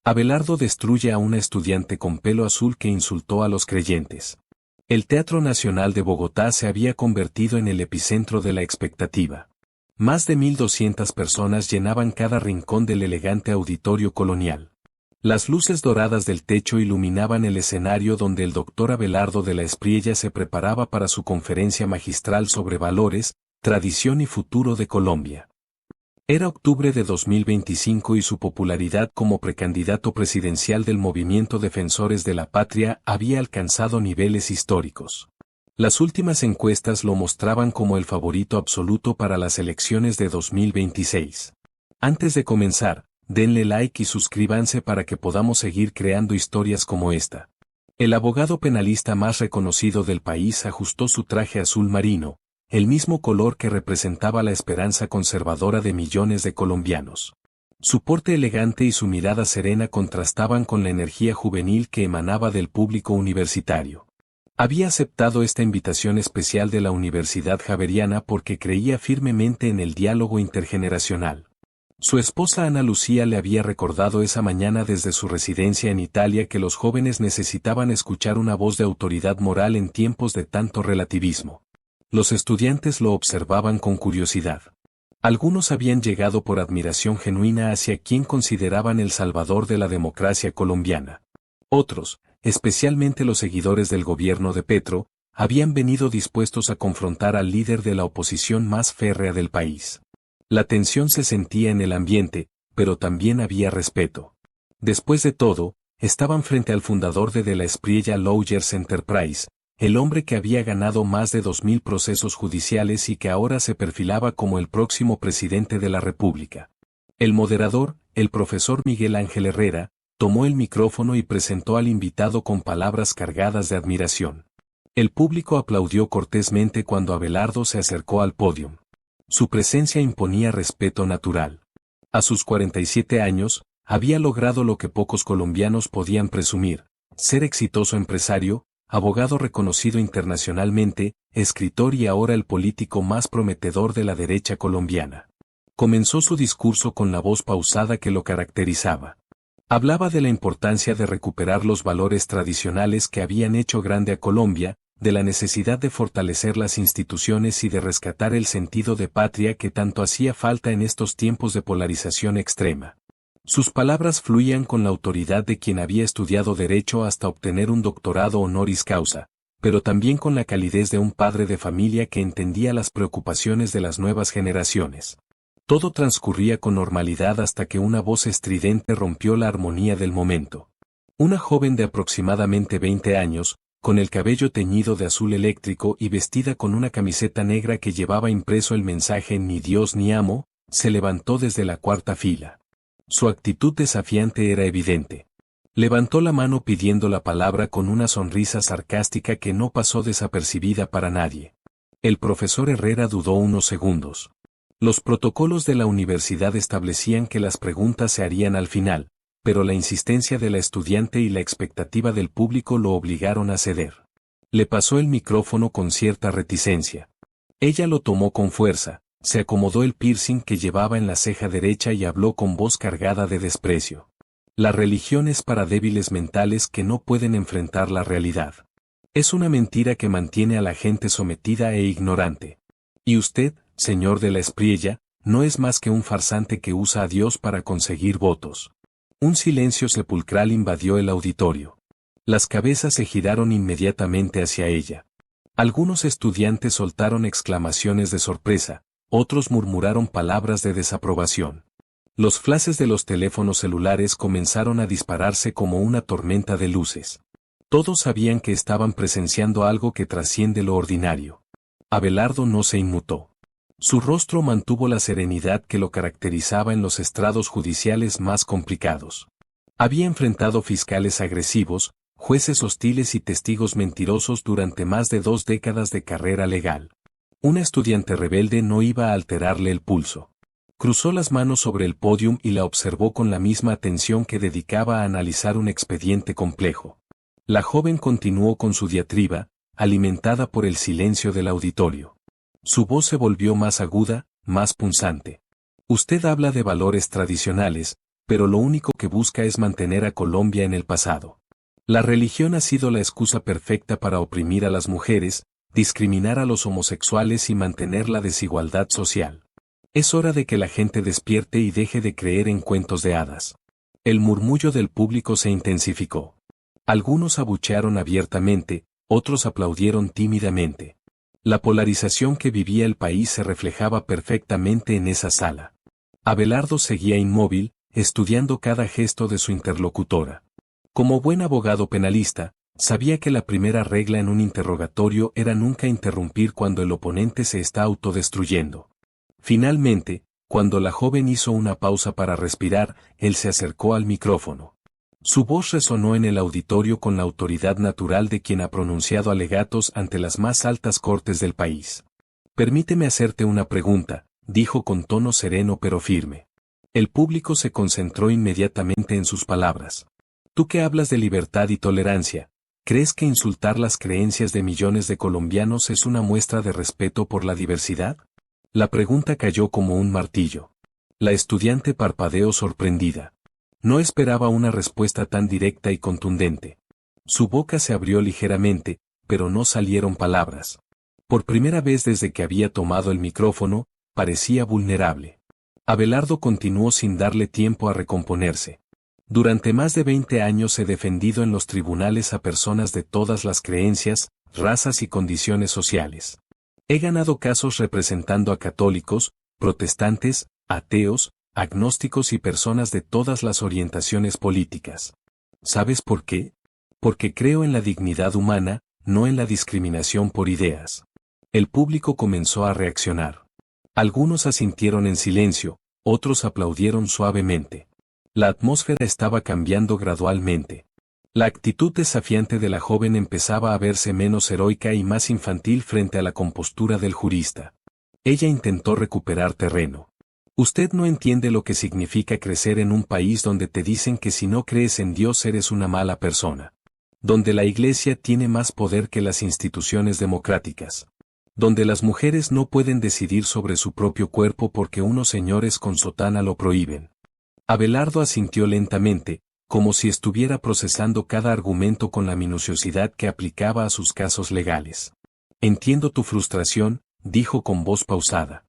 Abelardo destruye a una estudiante con pelo azul que insultó a los creyentes. El Teatro Nacional de Bogotá se había convertido en el epicentro de la expectativa. Más de 1.200 personas llenaban cada rincón del elegante auditorio colonial. Las luces doradas del techo iluminaban el escenario donde el doctor Abelardo de la Espriella se preparaba para su conferencia magistral sobre valores, tradición y futuro de Colombia. Era octubre de 2025 y su popularidad como precandidato presidencial del Movimiento Defensores de la Patria había alcanzado niveles históricos. Las últimas encuestas lo mostraban como el favorito absoluto para las elecciones de 2026. Antes de comenzar, denle like y suscríbanse para que podamos seguir creando historias como esta. El abogado penalista más reconocido del país ajustó su traje azul marino, el mismo color que representaba la esperanza conservadora de millones de colombianos. Su porte elegante y su mirada serena contrastaban con la energía juvenil que emanaba del público universitario. Había aceptado esta invitación especial de la Universidad Javeriana porque creía firmemente en el diálogo intergeneracional. Su esposa Ana Lucía le había recordado esa mañana desde su residencia en Italia que los jóvenes necesitaban escuchar una voz de autoridad moral en tiempos de tanto relativismo. Los estudiantes lo observaban con curiosidad. Algunos habían llegado por admiración genuina hacia quien consideraban el salvador de la democracia colombiana. Otros, especialmente los seguidores del gobierno de Petro, habían venido dispuestos a confrontar al líder de la oposición más férrea del país. La tensión se sentía en el ambiente, pero también había respeto. Después de todo, estaban frente al fundador de la Espriella Lawyers Enterprise, el hombre que había ganado más de 2.000 procesos judiciales y que ahora se perfilaba como el próximo presidente de la República. El moderador, el profesor Miguel Ángel Herrera, tomó el micrófono y presentó al invitado con palabras cargadas de admiración. El público aplaudió cortésmente cuando Abelardo se acercó al podio. Su presencia imponía respeto natural. A sus 47 años, había logrado lo que pocos colombianos podían presumir: ser exitoso empresario, abogado reconocido internacionalmente, escritor y ahora el político más prometedor de la derecha colombiana. Comenzó su discurso con la voz pausada que lo caracterizaba. Hablaba de la importancia de recuperar los valores tradicionales que habían hecho grande a Colombia, de la necesidad de fortalecer las instituciones y de rescatar el sentido de patria que tanto hacía falta en estos tiempos de polarización extrema. Sus palabras fluían con la autoridad de quien había estudiado derecho hasta obtener un doctorado honoris causa, pero también con la calidez de un padre de familia que entendía las preocupaciones de las nuevas generaciones. Todo transcurría con normalidad hasta que una voz estridente rompió la armonía del momento. Una joven de aproximadamente 20 años, con el cabello teñido de azul eléctrico y vestida con una camiseta negra que llevaba impreso el mensaje "Ni Dios ni amo", se levantó desde la cuarta fila. Su actitud desafiante era evidente. Levantó la mano pidiendo la palabra con una sonrisa sarcástica que no pasó desapercibida para nadie. El profesor Herrera dudó unos segundos. Los protocolos de la universidad establecían que las preguntas se harían al final, pero la insistencia de la estudiante y la expectativa del público lo obligaron a ceder. Le pasó el micrófono con cierta reticencia. Ella lo tomó con fuerza, se acomodó el piercing que llevaba en la ceja derecha y habló con voz cargada de desprecio. La religión es para débiles mentales que no pueden enfrentar la realidad. Es una mentira que mantiene a la gente sometida e ignorante. Y usted, señor de la Espriella, no es más que un farsante que usa a Dios para conseguir votos. Un silencio sepulcral invadió el auditorio. Las cabezas se giraron inmediatamente hacia ella. Algunos estudiantes soltaron exclamaciones de sorpresa, otros murmuraron palabras de desaprobación. Los flashes de los teléfonos celulares comenzaron a dispararse como una tormenta de luces. Todos sabían que estaban presenciando algo que trasciende lo ordinario. Abelardo no se inmutó. Su rostro mantuvo la serenidad que lo caracterizaba en los estrados judiciales más complicados. Había enfrentado fiscales agresivos, jueces hostiles y testigos mentirosos durante más de 2 décadas de carrera legal. Una estudiante rebelde no iba a alterarle el pulso. Cruzó las manos sobre el pódium y la observó con la misma atención que dedicaba a analizar un expediente complejo. La joven continuó con su diatriba, alimentada por el silencio del auditorio. Su voz se volvió más aguda, más punzante. Usted habla de valores tradicionales, pero lo único que busca es mantener a Colombia en el pasado. La religión ha sido la excusa perfecta para oprimir a las mujeres, discriminar a los homosexuales y mantener la desigualdad social. Es hora de que la gente despierte y deje de creer en cuentos de hadas. El murmullo del público se intensificó. Algunos abuchearon abiertamente, otros aplaudieron tímidamente. La polarización que vivía el país se reflejaba perfectamente en esa sala. Abelardo seguía inmóvil, estudiando cada gesto de su interlocutora. Como buen abogado penalista, sabía que la primera regla en un interrogatorio era nunca interrumpir cuando el oponente se está autodestruyendo. Finalmente, cuando la joven hizo una pausa para respirar, él se acercó al micrófono. Su voz resonó en el auditorio con la autoridad natural de quien ha pronunciado alegatos ante las más altas cortes del país. Permíteme hacerte una pregunta, dijo con tono sereno pero firme. El público se concentró inmediatamente en sus palabras. Tú que hablas de libertad y tolerancia, ¿crees que insultar las creencias de millones de colombianos es una muestra de respeto por la diversidad? La pregunta cayó como un martillo. La estudiante parpadeó sorprendida. No esperaba una respuesta tan directa y contundente. Su boca se abrió ligeramente, pero no salieron palabras. Por primera vez desde que había tomado el micrófono, parecía vulnerable. Abelardo continuó sin darle tiempo a recomponerse. Durante más de 20 años he defendido en los tribunales a personas de todas las creencias, razas y condiciones sociales. He ganado casos representando a católicos, protestantes, ateos, agnósticos y personas de todas las orientaciones políticas. ¿Sabes por qué? Porque creo en la dignidad humana, no en la discriminación por ideas. El público comenzó a reaccionar. Algunos asintieron en silencio, otros aplaudieron suavemente. La atmósfera estaba cambiando gradualmente. La actitud desafiante de la joven empezaba a verse menos heroica y más infantil frente a la compostura del jurista. Ella intentó recuperar terreno. Usted no entiende lo que significa crecer en un país donde te dicen que si no crees en Dios eres una mala persona. Donde la iglesia tiene más poder que las instituciones democráticas. Donde las mujeres no pueden decidir sobre su propio cuerpo porque unos señores con sotana lo prohíben. Abelardo asintió lentamente, como si estuviera procesando cada argumento con la minuciosidad que aplicaba a sus casos legales. Entiendo tu frustración, dijo con voz pausada.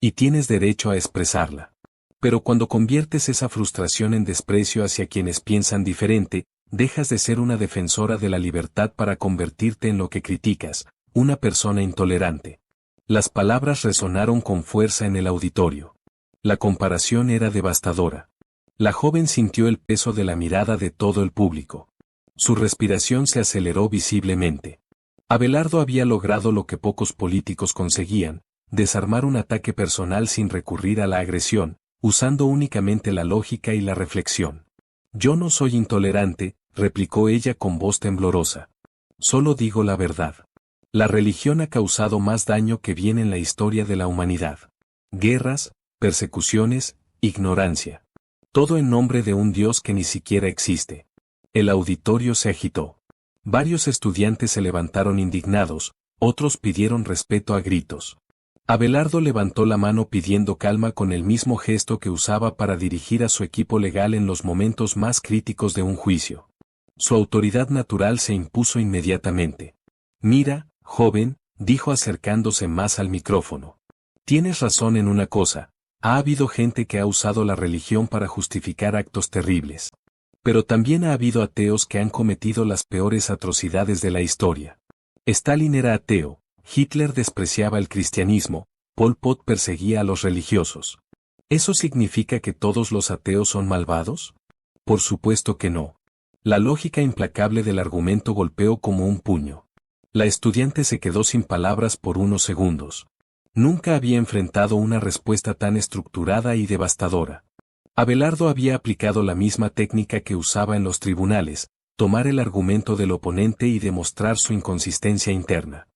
Y tienes derecho a expresarla. Pero cuando conviertes esa frustración en desprecio hacia quienes piensan diferente, dejas de ser una defensora de la libertad para convertirte en lo que criticas, una persona intolerante. Las palabras resonaron con fuerza en el auditorio. La comparación era devastadora. La joven sintió el peso de la mirada de todo el público. Su respiración se aceleró visiblemente. Abelardo había logrado lo que pocos políticos conseguían, desarmar un ataque personal sin recurrir a la agresión, usando únicamente la lógica y la reflexión. Yo no soy intolerante, replicó ella con voz temblorosa. Solo digo la verdad. La religión ha causado más daño que bien en la historia de la humanidad. Guerras, persecuciones, ignorancia. Todo en nombre de un Dios que ni siquiera existe. El auditorio se agitó. Varios estudiantes se levantaron indignados, otros pidieron respeto a gritos. Abelardo levantó la mano pidiendo calma con el mismo gesto que usaba para dirigir a su equipo legal en los momentos más críticos de un juicio. Su autoridad natural se impuso inmediatamente. Mira, joven, dijo acercándose más al micrófono. Tienes razón en una cosa. Ha habido gente que ha usado la religión para justificar actos terribles. Pero también ha habido ateos que han cometido las peores atrocidades de la historia. Stalin era ateo, Hitler despreciaba el cristianismo, Pol Pot perseguía a los religiosos. ¿Eso significa que todos los ateos son malvados? Por supuesto que no. La lógica implacable del argumento golpeó como un puño. La estudiante se quedó sin palabras por unos segundos. Nunca había enfrentado una respuesta tan estructurada y devastadora. Abelardo había aplicado la misma técnica que usaba en los tribunales, tomar el argumento del oponente y demostrar su inconsistencia interna.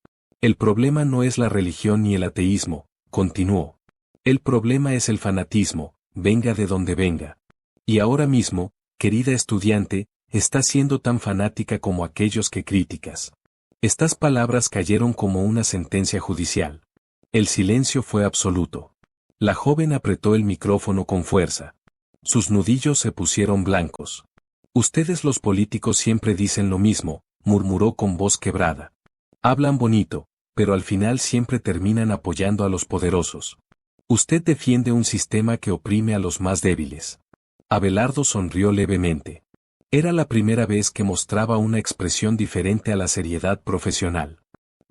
El problema no es la religión ni el ateísmo, continuó. El problema es el fanatismo, venga de donde venga. Y ahora mismo, querida estudiante, estás siendo tan fanática como aquellos que criticas. Estas palabras cayeron como una sentencia judicial. El silencio fue absoluto. La joven apretó el micrófono con fuerza. Sus nudillos se pusieron blancos. Ustedes los políticos siempre dicen lo mismo, murmuró con voz quebrada. Hablan bonito, pero al final siempre terminan apoyando a los poderosos. Usted defiende un sistema que oprime a los más débiles. Abelardo sonrió levemente. Era la primera vez que mostraba una expresión diferente a la seriedad profesional.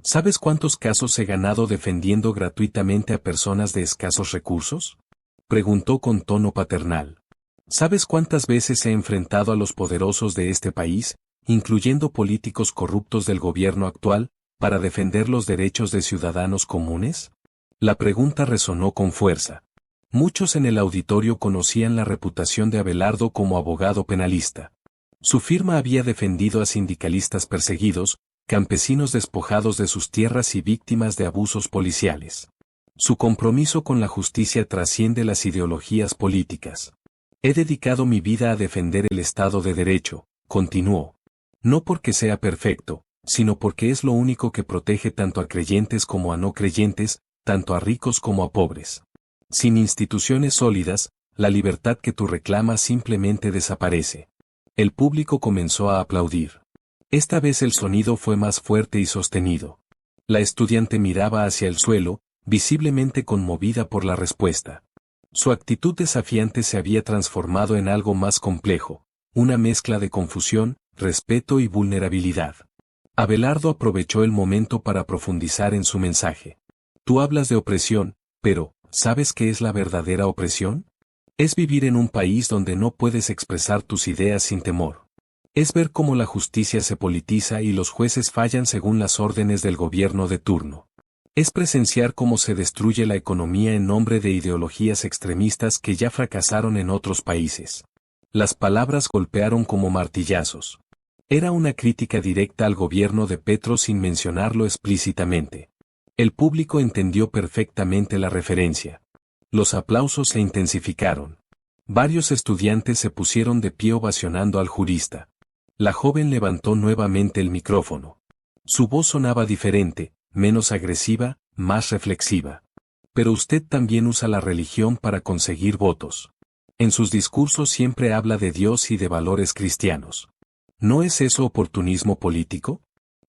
¿Sabes cuántos casos he ganado defendiendo gratuitamente a personas de escasos recursos? Preguntó con tono paternal. ¿Sabes cuántas veces he enfrentado a los poderosos de este país, incluyendo políticos corruptos del gobierno actual, para defender los derechos de ciudadanos comunes? La pregunta resonó con fuerza. Muchos en el auditorio conocían la reputación de Abelardo como abogado penalista. Su firma había defendido a sindicalistas perseguidos, campesinos despojados de sus tierras y víctimas de abusos policiales. Su compromiso con la justicia trasciende las ideologías políticas. He dedicado mi vida a defender el Estado de Derecho, continuó. No porque sea perfecto, sino porque es lo único que protege tanto a creyentes como a no creyentes, tanto a ricos como a pobres. Sin instituciones sólidas, la libertad que tú reclamas simplemente desaparece. El público comenzó a aplaudir. Esta vez el sonido fue más fuerte y sostenido. La estudiante miraba hacia el suelo, visiblemente conmovida por la respuesta. Su actitud desafiante se había transformado en algo más complejo, una mezcla de confusión, respeto y vulnerabilidad. Abelardo aprovechó el momento para profundizar en su mensaje. Tú hablas de opresión, pero, ¿sabes qué es la verdadera opresión? Es vivir en un país donde no puedes expresar tus ideas sin temor. Es ver cómo la justicia se politiza y los jueces fallan según las órdenes del gobierno de turno. Es presenciar cómo se destruye la economía en nombre de ideologías extremistas que ya fracasaron en otros países. Las palabras golpearon como martillazos. Era una crítica directa al gobierno de Petro sin mencionarlo explícitamente. El público entendió perfectamente la referencia. Los aplausos se intensificaron. Varios estudiantes se pusieron de pie ovacionando al jurista. La joven levantó nuevamente el micrófono. Su voz sonaba diferente, menos agresiva, más reflexiva. Pero usted también usa la religión para conseguir votos. En sus discursos siempre habla de Dios y de valores cristianos. ¿No es eso oportunismo político?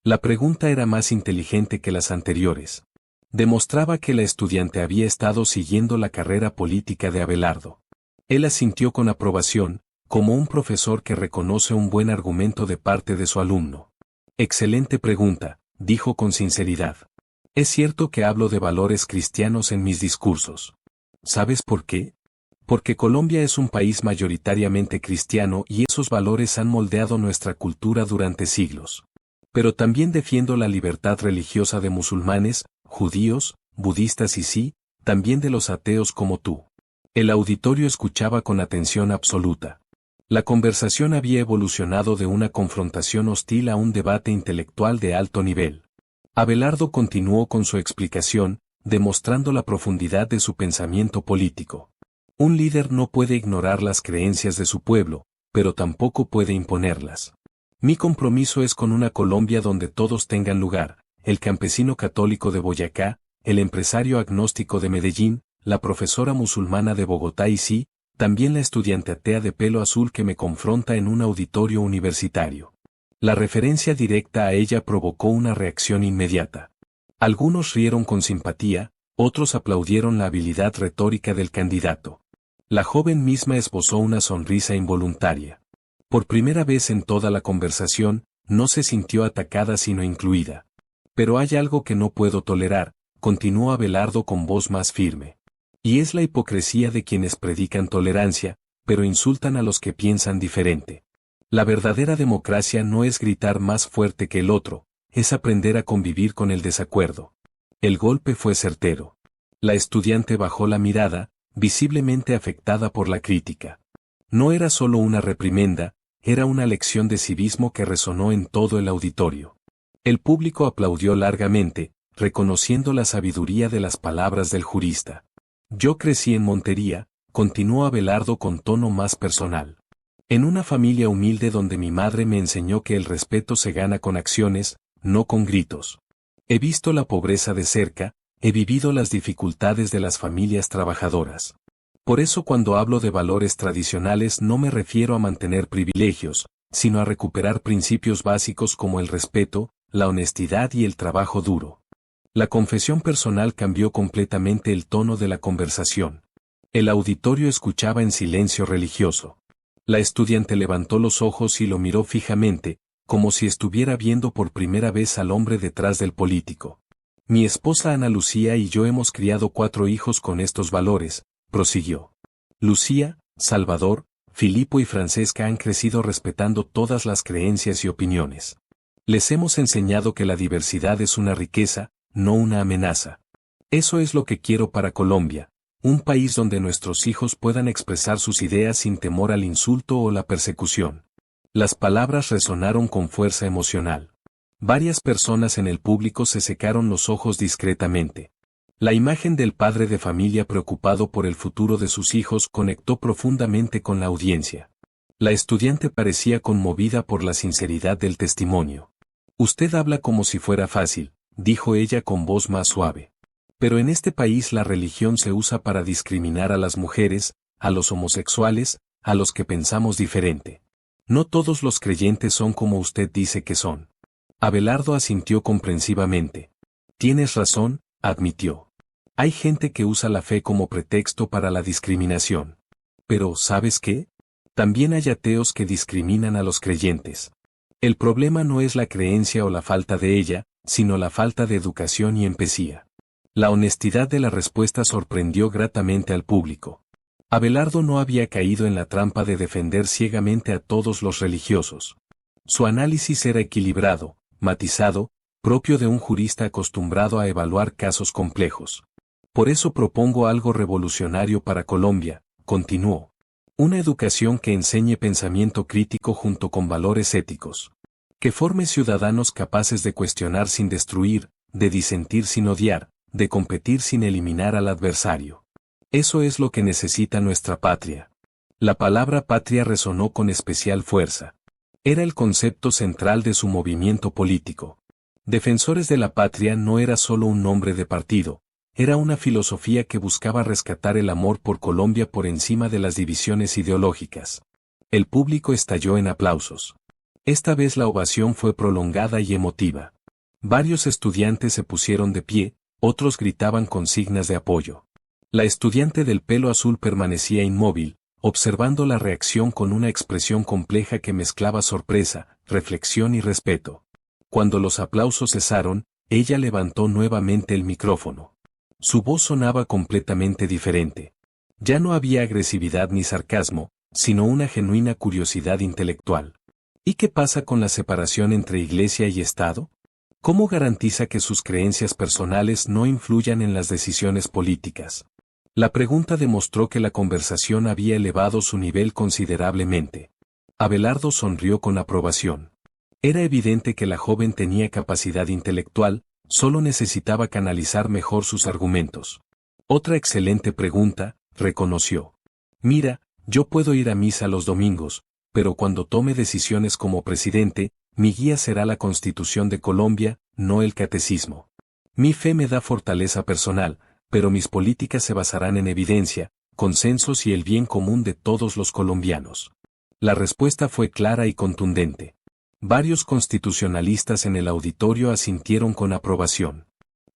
La pregunta era más inteligente que las anteriores. Demostraba que la estudiante había estado siguiendo la carrera política de Abelardo. Él asintió con aprobación, como un profesor que reconoce un buen argumento de parte de su alumno. Excelente pregunta, dijo con sinceridad. Es cierto que hablo de valores cristianos en mis discursos. ¿Sabes por qué? Porque Colombia es un país mayoritariamente cristiano y esos valores han moldeado nuestra cultura durante siglos. Pero también defiendo la libertad religiosa de musulmanes, judíos, budistas y sí, también de los ateos como tú. El auditorio escuchaba con atención absoluta. La conversación había evolucionado de una confrontación hostil a un debate intelectual de alto nivel. Abelardo continuó con su explicación, demostrando la profundidad de su pensamiento político. Un líder no puede ignorar las creencias de su pueblo, pero tampoco puede imponerlas. Mi compromiso es con una Colombia donde todos tengan lugar, el campesino católico de Boyacá, el empresario agnóstico de Medellín, la profesora musulmana de Bogotá y sí, también la estudiante atea de pelo azul que me confronta en un auditorio universitario. La referencia directa a ella provocó una reacción inmediata. Algunos rieron con simpatía, otros aplaudieron la habilidad retórica del candidato. La joven misma esbozó una sonrisa involuntaria. Por primera vez en toda la conversación, no se sintió atacada sino incluida. Pero hay algo que no puedo tolerar, continuó Abelardo con voz más firme. Y es la hipocresía de quienes predican tolerancia, pero insultan a los que piensan diferente. La verdadera democracia no es gritar más fuerte que el otro, es aprender a convivir con el desacuerdo. El golpe fue certero. La estudiante bajó la mirada, visiblemente afectada por la crítica. No era solo una reprimenda, era una lección de civismo que resonó en todo el auditorio. El público aplaudió largamente, reconociendo la sabiduría de las palabras del jurista. Yo crecí en Montería, continuó Abelardo con tono más personal. En una familia humilde donde mi madre me enseñó que el respeto se gana con acciones, no con gritos. He visto la pobreza de cerca, he vivido las dificultades de las familias trabajadoras. Por eso cuando hablo de valores tradicionales no me refiero a mantener privilegios, sino a recuperar principios básicos como el respeto, la honestidad y el trabajo duro. La confesión personal cambió completamente el tono de la conversación. El auditorio escuchaba en silencio religioso. La estudiante levantó los ojos y lo miró fijamente, como si estuviera viendo por primera vez al hombre detrás del político. Mi esposa Ana Lucía y yo hemos criado 4 hijos con estos valores, prosiguió. Lucía, Salvador, Filipo y Francesca han crecido respetando todas las creencias y opiniones. Les hemos enseñado que la diversidad es una riqueza, no una amenaza. Eso es lo que quiero para Colombia, un país donde nuestros hijos puedan expresar sus ideas sin temor al insulto o la persecución. Las palabras resonaron con fuerza emocional. Varias personas en el público se secaron los ojos discretamente. La imagen del padre de familia preocupado por el futuro de sus hijos conectó profundamente con la audiencia. La estudiante parecía conmovida por la sinceridad del testimonio. Usted habla como si fuera fácil, dijo ella con voz más suave. Pero en este país la religión se usa para discriminar a las mujeres, a los homosexuales, a los que pensamos diferente. No todos los creyentes son como usted dice que son. Abelardo asintió comprensivamente. Tienes razón, admitió. Hay gente que usa la fe como pretexto para la discriminación. Pero, ¿sabes qué? También hay ateos que discriminan a los creyentes. El problema no es la creencia o la falta de ella, sino la falta de educación y empatía. La honestidad de la respuesta sorprendió gratamente al público. Abelardo no había caído en la trampa de defender ciegamente a todos los religiosos. Su análisis era equilibrado, matizado, propio de un jurista acostumbrado a evaluar casos complejos. Por eso propongo algo revolucionario para Colombia, continuó. Una educación que enseñe pensamiento crítico junto con valores éticos. Que forme ciudadanos capaces de cuestionar sin destruir, de disentir sin odiar, de competir sin eliminar al adversario. Eso es lo que necesita nuestra patria. La palabra patria resonó con especial fuerza. Era el concepto central de su movimiento político. Defensores de la Patria no era solo un nombre de partido, era una filosofía que buscaba rescatar el amor por Colombia por encima de las divisiones ideológicas. El público estalló en aplausos. Esta vez la ovación fue prolongada y emotiva. Varios estudiantes se pusieron de pie, otros gritaban consignas de apoyo. La estudiante del pelo azul permanecía inmóvil, observando la reacción con una expresión compleja que mezclaba sorpresa, reflexión y respeto. Cuando los aplausos cesaron, ella levantó nuevamente el micrófono. Su voz sonaba completamente diferente. Ya no había agresividad ni sarcasmo, sino una genuina curiosidad intelectual. ¿Y qué pasa con la separación entre Iglesia y Estado? ¿Cómo garantiza que sus creencias personales no influyan en las decisiones políticas? La pregunta demostró que la conversación había elevado su nivel considerablemente. Abelardo sonrió con aprobación. Era evidente que la joven tenía capacidad intelectual, solo necesitaba canalizar mejor sus argumentos. Otra excelente pregunta, reconoció. Mira, yo puedo ir a misa los domingos, pero cuando tome decisiones como presidente, mi guía será la Constitución de Colombia, no el catecismo. Mi fe me da fortaleza personal, pero mis políticas se basarán en evidencia, consensos y el bien común de todos los colombianos. La respuesta fue clara y contundente. Varios constitucionalistas en el auditorio asintieron con aprobación.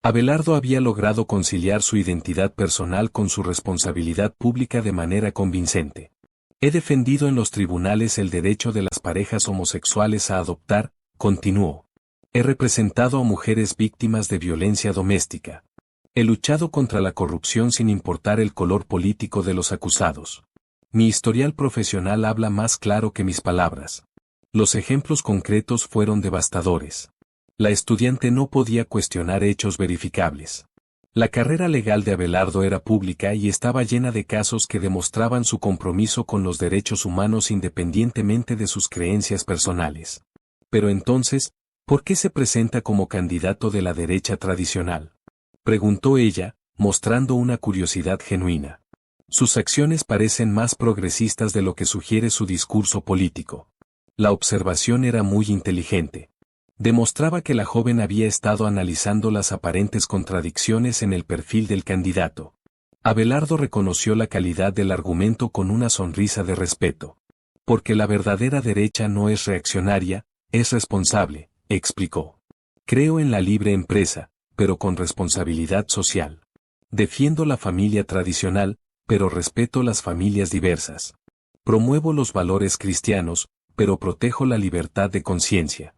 Abelardo había logrado conciliar su identidad personal con su responsabilidad pública de manera convincente. He defendido en los tribunales el derecho de las parejas homosexuales a adoptar, continuó. He representado a mujeres víctimas de violencia doméstica. He luchado contra la corrupción sin importar el color político de los acusados. Mi historial profesional habla más claro que mis palabras. Los ejemplos concretos fueron devastadores. La estudiante no podía cuestionar hechos verificables. La carrera legal de Abelardo era pública y estaba llena de casos que demostraban su compromiso con los derechos humanos independientemente de sus creencias personales. Pero entonces, ¿por qué se presenta como candidato de la derecha tradicional?, preguntó ella, mostrando una curiosidad genuina. Sus acciones parecen más progresistas de lo que sugiere su discurso político. La observación era muy inteligente. Demostraba que la joven había estado analizando las aparentes contradicciones en el perfil del candidato. Abelardo reconoció la calidad del argumento con una sonrisa de respeto. Porque la verdadera derecha no es reaccionaria, es responsable, explicó. Creo en la libre empresa, pero con responsabilidad social. Defiendo la familia tradicional, pero respeto las familias diversas. Promuevo los valores cristianos, pero protejo la libertad de conciencia.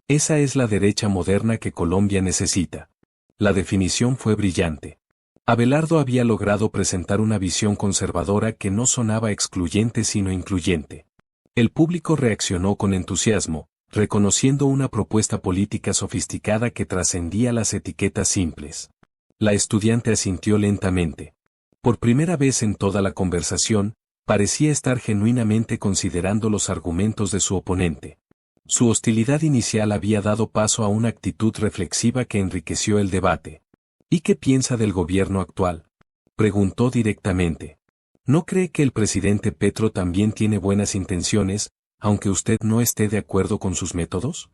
Esa es la derecha moderna que Colombia necesita. La definición fue brillante. Abelardo había logrado presentar una visión conservadora que no sonaba excluyente sino incluyente. El público reaccionó con entusiasmo, reconociendo una propuesta política sofisticada que trascendía las etiquetas simples. La estudiante asintió lentamente. Por primera vez en toda la conversación, parecía estar genuinamente considerando los argumentos de su oponente. Su hostilidad inicial había dado paso a una actitud reflexiva que enriqueció el debate. ¿Y qué piensa del gobierno actual?, preguntó directamente. ¿No cree que el presidente Petro también tiene buenas intenciones, aunque usted no esté de acuerdo con sus métodos?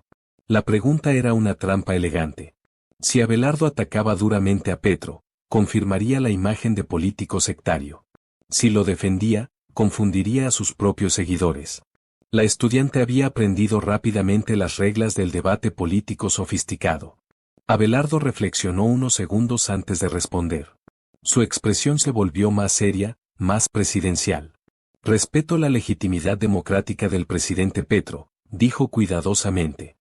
La pregunta era una trampa elegante. Si Abelardo atacaba duramente a Petro, confirmaría la imagen de político sectario. Si lo defendía, confundiría a sus propios seguidores. La estudiante había aprendido rápidamente las reglas del debate político sofisticado. Abelardo reflexionó unos segundos antes de responder. Su expresión se volvió más seria, más presidencial. Respeto la legitimidad democrática del presidente Petro, dijo cuidadosamente.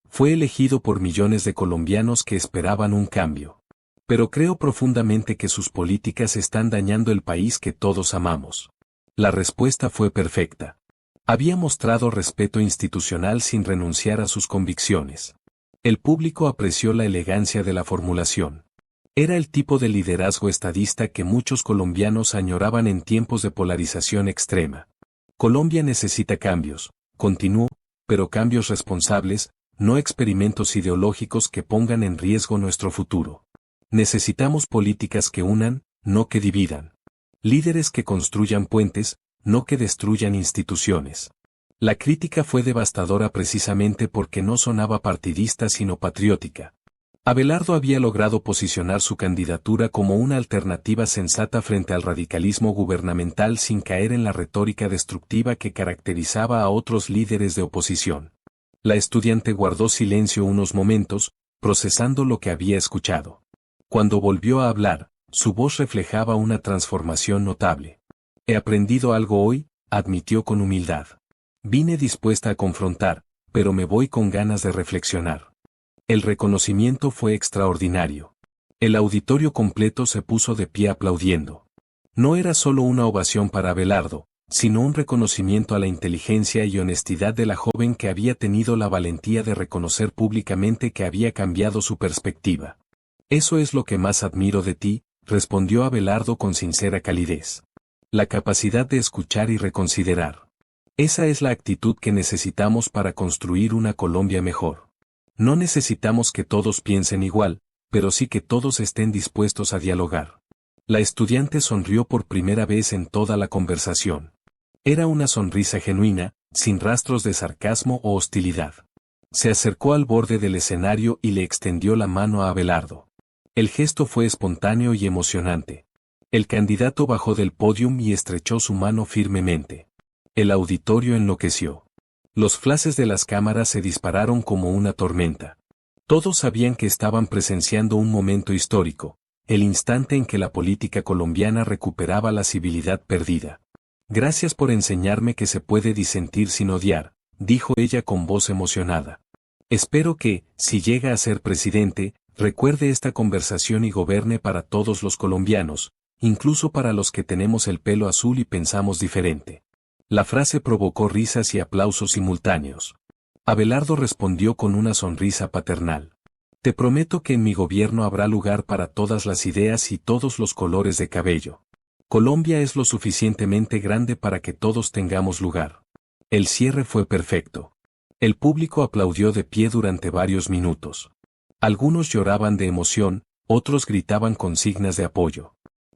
Fue elegido por millones de colombianos que esperaban un cambio. Pero creo profundamente que sus políticas están dañando el país que todos amamos. La respuesta fue perfecta. Había mostrado respeto institucional sin renunciar a sus convicciones. El público apreció la elegancia de la formulación. Era el tipo de liderazgo estadista que muchos colombianos añoraban en tiempos de polarización extrema. Colombia necesita cambios, continuó, pero cambios responsables, no experimentos ideológicos que pongan en riesgo nuestro futuro. Necesitamos políticas que unan, no que dividan. Líderes que construyan puentes, no que destruyan instituciones. La crítica fue devastadora precisamente porque no sonaba partidista sino patriótica. Abelardo había logrado posicionar su candidatura como una alternativa sensata frente al radicalismo gubernamental sin caer en la retórica destructiva que caracterizaba a otros líderes de oposición. La estudiante guardó silencio unos momentos, procesando lo que había escuchado. Cuando volvió a hablar, su voz reflejaba una transformación notable. He aprendido algo hoy, admitió con humildad. Vine dispuesta a confrontar, pero me voy con ganas de reflexionar. El reconocimiento fue extraordinario. El auditorio completo se puso de pie aplaudiendo. No era solo una ovación para Abelardo, sino un reconocimiento a la inteligencia y honestidad de la joven que había tenido la valentía de reconocer públicamente que había cambiado su perspectiva. Eso es lo que más admiro de ti, respondió Abelardo con sincera calidez. La capacidad de escuchar y reconsiderar. Esa es la actitud que necesitamos para construir una Colombia mejor. No necesitamos que todos piensen igual, pero sí que todos estén dispuestos a dialogar. La estudiante sonrió por primera vez en toda la conversación. Era una sonrisa genuina, sin rastros de sarcasmo o hostilidad. Se acercó al borde del escenario y le extendió la mano a Abelardo. El gesto fue espontáneo y emocionante. El candidato bajó del pódium y estrechó su mano firmemente. El auditorio enloqueció. Los flashes de las cámaras se dispararon como una tormenta. Todos sabían que estaban presenciando un momento histórico, el instante en que la política colombiana recuperaba la civilidad perdida. Gracias por enseñarme que se puede disentir sin odiar, dijo ella con voz emocionada. Espero que, si llega a ser presidente, recuerde esta conversación y gobierne para todos los colombianos, incluso para los que tenemos el pelo azul y pensamos diferente. La frase provocó risas y aplausos simultáneos. Abelardo respondió con una sonrisa paternal. Te prometo que en mi gobierno habrá lugar para todas las ideas y todos los colores de cabello. Colombia es lo suficientemente grande para que todos tengamos lugar. El cierre fue perfecto. El público aplaudió de pie durante varios minutos. Algunos lloraban de emoción, otros gritaban consignas de apoyo.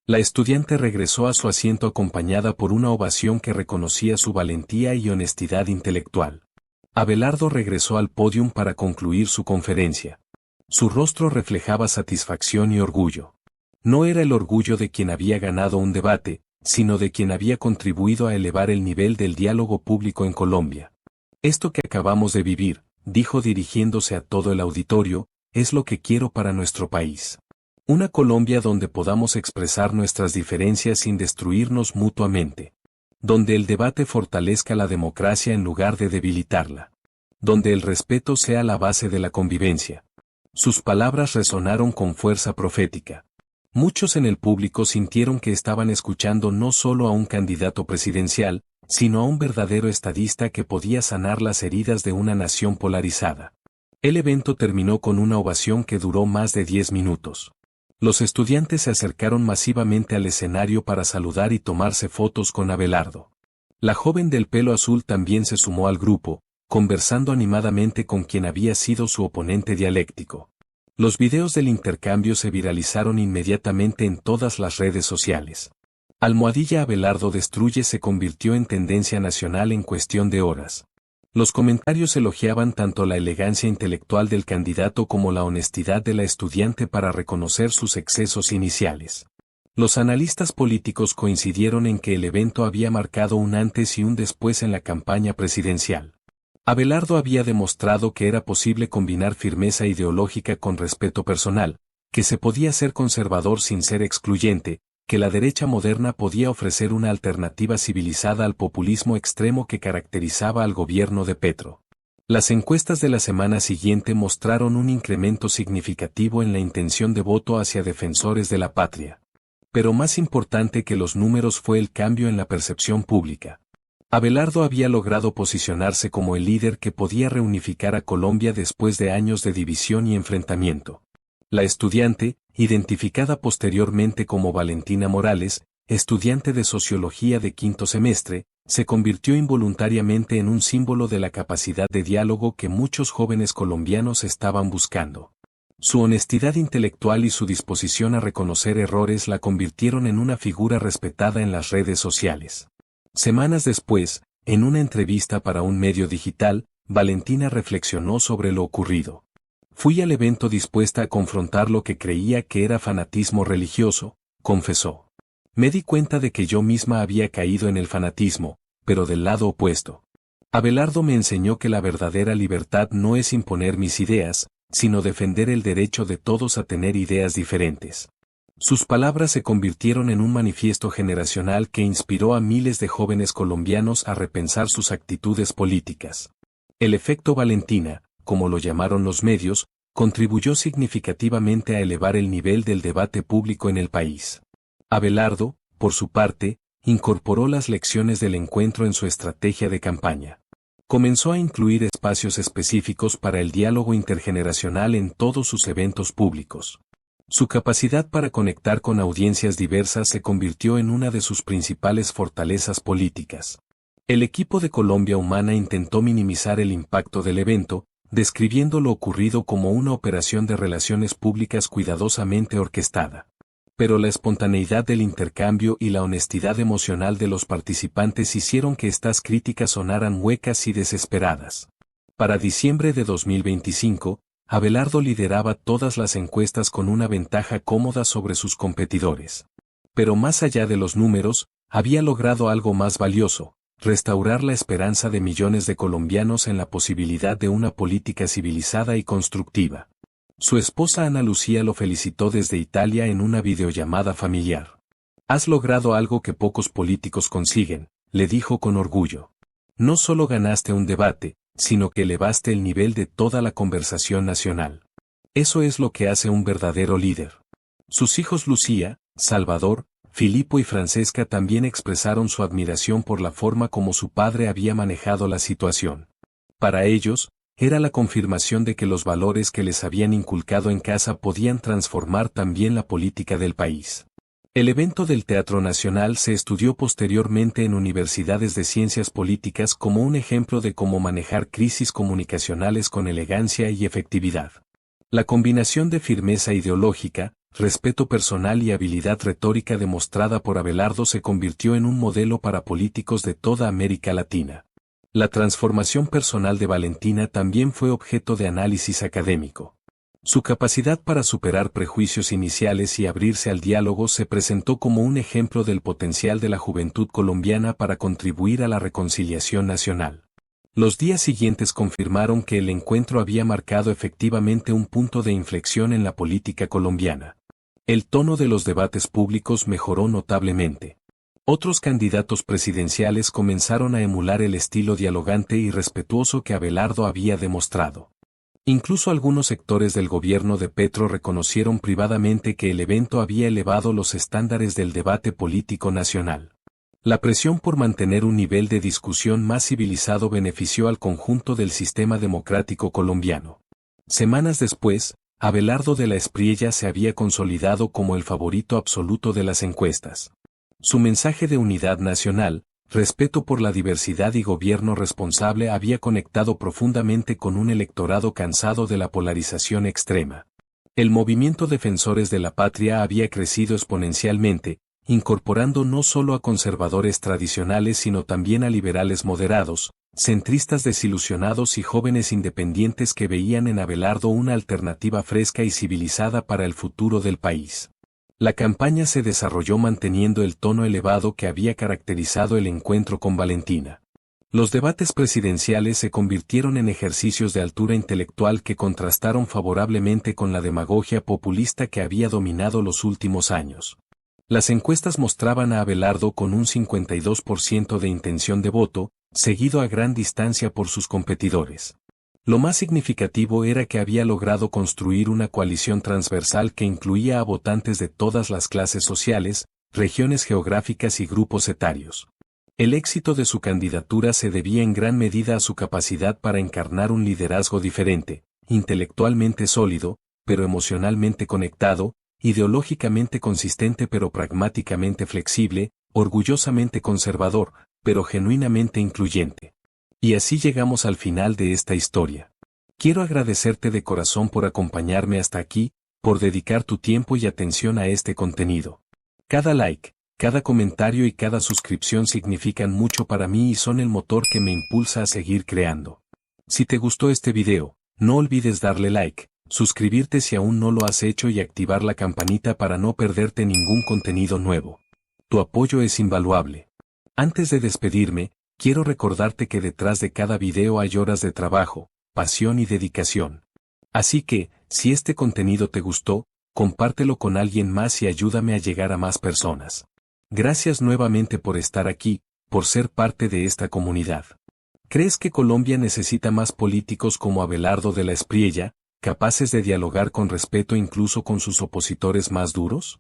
La estudiante regresó a su asiento acompañada por una ovación que reconocía su valentía y honestidad intelectual. Abelardo regresó al pódium para concluir su conferencia. Su rostro reflejaba satisfacción y orgullo. No era el orgullo de quien había ganado un debate, sino de quien había contribuido a elevar el nivel del diálogo público en Colombia. Esto que acabamos de vivir, dijo dirigiéndose a todo el auditorio, es lo que quiero para nuestro país. Una Colombia donde podamos expresar nuestras diferencias sin destruirnos mutuamente. Donde el debate fortalezca la democracia en lugar de debilitarla. Donde el respeto sea la base de la convivencia. Sus palabras resonaron con fuerza profética. Muchos en el público sintieron que estaban escuchando no solo a un candidato presidencial, sino a un verdadero estadista que podía sanar las heridas de una nación polarizada. El evento terminó con una ovación que duró más de 10 minutos. Los estudiantes se acercaron masivamente al escenario para saludar y tomarse fotos con Abelardo. La joven del pelo azul también se sumó al grupo, conversando animadamente con quien había sido su oponente dialéctico. Los videos del intercambio se viralizaron inmediatamente en todas las redes sociales. Almohadilla Abelardo destruye se convirtió en tendencia nacional en cuestión de horas. Los comentarios elogiaban tanto la elegancia intelectual del candidato como la honestidad de la estudiante para reconocer sus excesos iniciales. Los analistas políticos coincidieron en que el evento había marcado un antes y un después en la campaña presidencial. Abelardo había demostrado que era posible combinar firmeza ideológica con respeto personal, que se podía ser conservador sin ser excluyente, que la derecha moderna podía ofrecer una alternativa civilizada al populismo extremo que caracterizaba al gobierno de Petro. Las encuestas de la semana siguiente mostraron un incremento significativo en la intención de voto hacia defensores de la patria. Pero más importante que los números fue el cambio en la percepción pública. Abelardo había logrado posicionarse como el líder que podía reunificar a Colombia después de años de división y enfrentamiento. La estudiante, identificada posteriormente como Valentina Morales, estudiante de Sociología de quinto semestre, se convirtió involuntariamente en un símbolo de la capacidad de diálogo que muchos jóvenes colombianos estaban buscando. Su honestidad intelectual y su disposición a reconocer errores la convirtieron en una figura respetada en las redes sociales. Semanas después, en una entrevista para un medio digital, Valentina reflexionó sobre lo ocurrido. Fui al evento dispuesta a confrontar lo que creía que era fanatismo religioso, confesó. Me di cuenta de que yo misma había caído en el fanatismo, pero del lado opuesto. Abelardo me enseñó que la verdadera libertad no es imponer mis ideas, sino defender el derecho de todos a tener ideas diferentes. Sus palabras se convirtieron en un manifiesto generacional que inspiró a miles de jóvenes colombianos a repensar sus actitudes políticas. El efecto Valentina, como lo llamaron los medios, contribuyó significativamente a elevar el nivel del debate público en el país. Abelardo, por su parte, incorporó las lecciones del encuentro en su estrategia de campaña. Comenzó a incluir espacios específicos para el diálogo intergeneracional en todos sus eventos públicos. Su capacidad para conectar con audiencias diversas se convirtió en una de sus principales fortalezas políticas. El equipo de Colombia Humana intentó minimizar el impacto del evento, describiendo lo ocurrido como una operación de relaciones públicas cuidadosamente orquestada. Pero la espontaneidad del intercambio y la honestidad emocional de los participantes hicieron que estas críticas sonaran huecas y desesperadas. Para diciembre de 2025, Abelardo lideraba todas las encuestas con una ventaja cómoda sobre sus competidores. Pero más allá de los números, había logrado algo más valioso: restaurar la esperanza de millones de colombianos en la posibilidad de una política civilizada y constructiva. Su esposa Ana Lucía lo felicitó desde Italia en una videollamada familiar. «Has logrado algo que pocos políticos consiguen», le dijo con orgullo. «No solo ganaste un debate, sino que elevaste el nivel de toda la conversación nacional. Eso es lo que hace un verdadero líder». Sus hijos Lucía, Salvador, Filipo y Francesca también expresaron su admiración por la forma como su padre había manejado la situación. Para ellos, era la confirmación de que los valores que les habían inculcado en casa podían transformar también la política del país. El evento del Teatro Nacional se estudió posteriormente en universidades de ciencias políticas como un ejemplo de cómo manejar crisis comunicacionales con elegancia y efectividad. La combinación de firmeza ideológica, respeto personal y habilidad retórica demostrada por Abelardo se convirtió en un modelo para políticos de toda América Latina. La transformación personal de Valentina también fue objeto de análisis académico. Su capacidad para superar prejuicios iniciales y abrirse al diálogo se presentó como un ejemplo del potencial de la juventud colombiana para contribuir a la reconciliación nacional. Los días siguientes confirmaron que el encuentro había marcado efectivamente un punto de inflexión en la política colombiana. El tono de los debates públicos mejoró notablemente. Otros candidatos presidenciales comenzaron a emular el estilo dialogante y respetuoso que Abelardo había demostrado. Incluso algunos sectores del gobierno de Petro reconocieron privadamente que el evento había elevado los estándares del debate político nacional. La presión por mantener un nivel de discusión más civilizado benefició al conjunto del sistema democrático colombiano. Semanas después, Abelardo de la Espriella se había consolidado como el favorito absoluto de las encuestas. Su mensaje de unidad nacional, respeto por la diversidad y gobierno responsable había conectado profundamente con un electorado cansado de la polarización extrema. El movimiento Defensores de la Patria había crecido exponencialmente, incorporando no solo a conservadores tradicionales sino también a liberales moderados, centristas desilusionados y jóvenes independientes que veían en Abelardo una alternativa fresca y civilizada para el futuro del país. La campaña se desarrolló manteniendo el tono elevado que había caracterizado el encuentro con Valentina. Los debates presidenciales se convirtieron en ejercicios de altura intelectual que contrastaron favorablemente con la demagogia populista que había dominado los últimos años. Las encuestas mostraban a Abelardo con un 52% de intención de voto, seguido a gran distancia por sus competidores. Lo más significativo era que había logrado construir una coalición transversal que incluía a votantes de todas las clases sociales, regiones geográficas y grupos etarios. El éxito de su candidatura se debía en gran medida a su capacidad para encarnar un liderazgo diferente, intelectualmente sólido, pero emocionalmente conectado, ideológicamente consistente pero pragmáticamente flexible, orgullosamente conservador, pero genuinamente incluyente. Y así llegamos al final de esta historia. Quiero agradecerte de corazón por acompañarme hasta aquí, por dedicar tu tiempo y atención a este contenido. Cada like, cada comentario y cada suscripción significan mucho para mí y son el motor que me impulsa a seguir creando. Si te gustó este video, no olvides darle like, suscribirte si aún no lo has hecho y activar la campanita para no perderte ningún contenido nuevo. Tu apoyo es invaluable. Antes de despedirme, quiero recordarte que detrás de cada video hay horas de trabajo, pasión y dedicación. Así que, si este contenido te gustó, compártelo con alguien más y ayúdame a llegar a más personas. Gracias nuevamente por estar aquí, por ser parte de esta comunidad. ¿Crees que Colombia necesita más políticos como Abelardo de la Espriella, capaces de dialogar con respeto incluso con sus opositores más duros?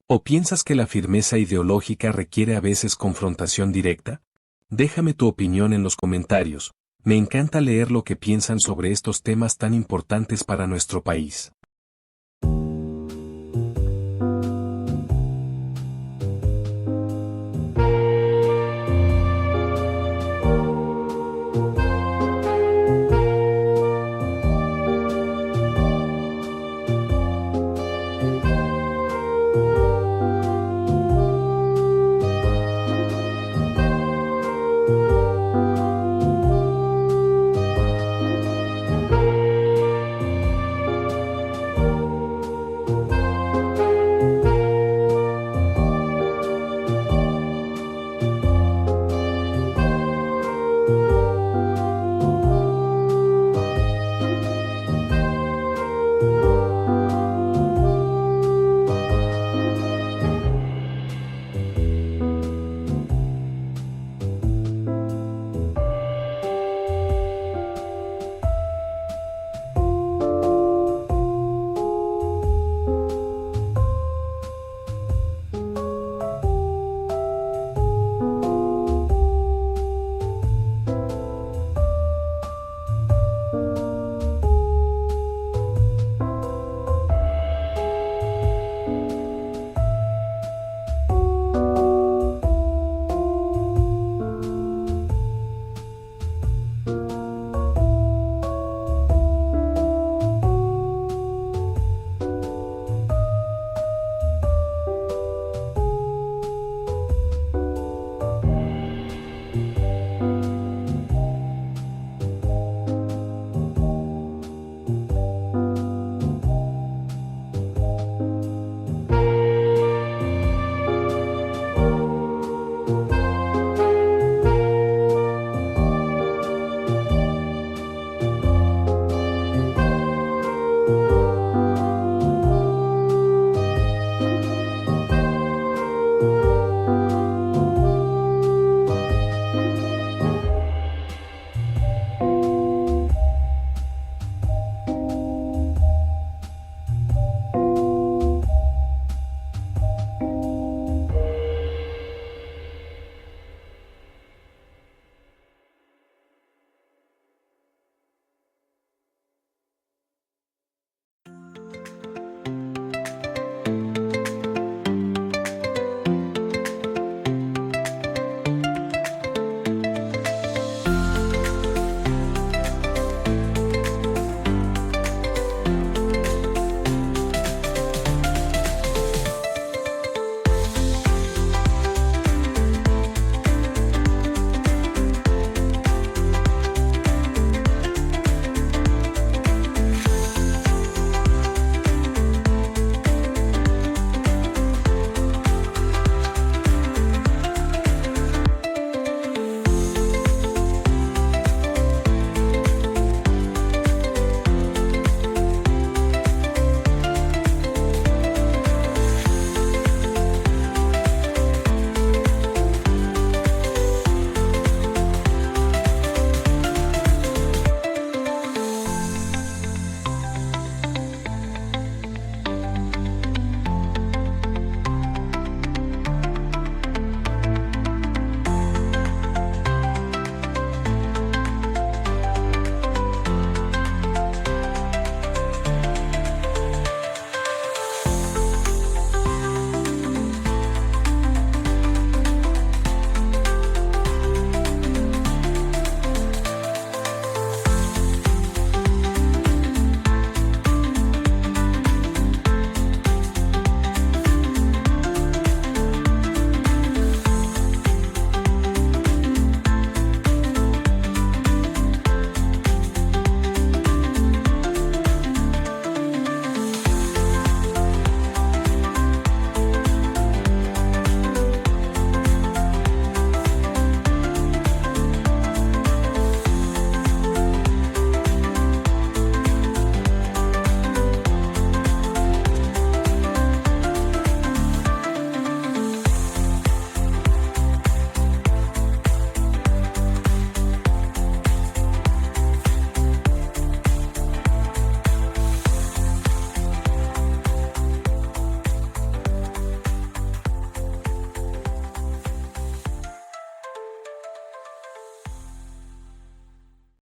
¿O piensas que la firmeza ideológica requiere a veces confrontación directa? Déjame tu opinión en los comentarios, me encanta leer lo que piensan sobre estos temas tan importantes para nuestro país.